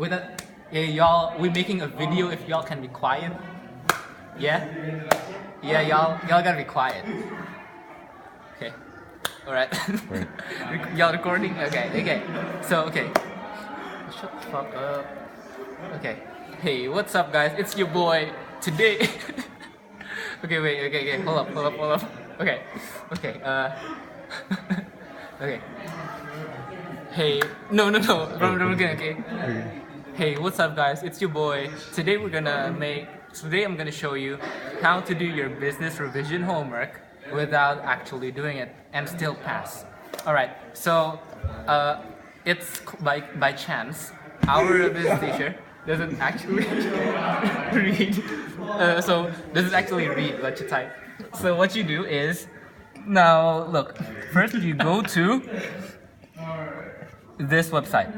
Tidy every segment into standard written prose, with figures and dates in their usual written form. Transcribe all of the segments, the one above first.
with a, yeah, y'all, we're making a video. If y'all can be quiet, yeah, y'all gotta be quiet. Okay, all right. Y'all recording? Okay. So okay, shut the fuck up. Okay, hey, what's up, guys? It's your boy today. Okay, hold up. Okay. Okay. Hey, no. Okay. Hey, what's up, guys? It's your boy. Today I'm gonna show you how to do your business revision homework without actually doing it and still pass. All right. So, it's by chance our business teacher doesn't actually read. So doesn't actually read what you type. So what you do is, now look. First you go to this website.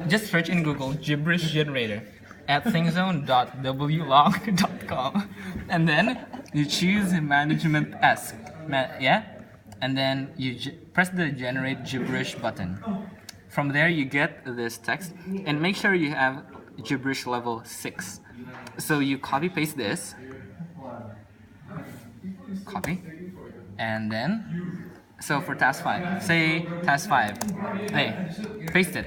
Just search in Google gibberish generator at thingzone.wlog.com, and then you choose management esque, and then you press the generate gibberish button. From there you get this text, and make sure you have gibberish level 6. So you copy paste this, and then so for task 5, say task 5, hey, paste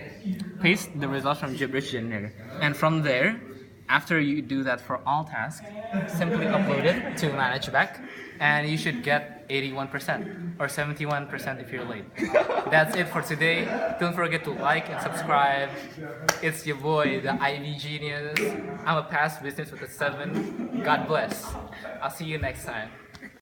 the results from gibberish generator, and from there, after you do that for all tasks, simply upload it to manage back, and you should get 81% or 71% if you're late. That's it for today. Don't forget to like and subscribe. It's your boy, the IBID genius. I'm a past business with a 7. God bless. I'll see you next time.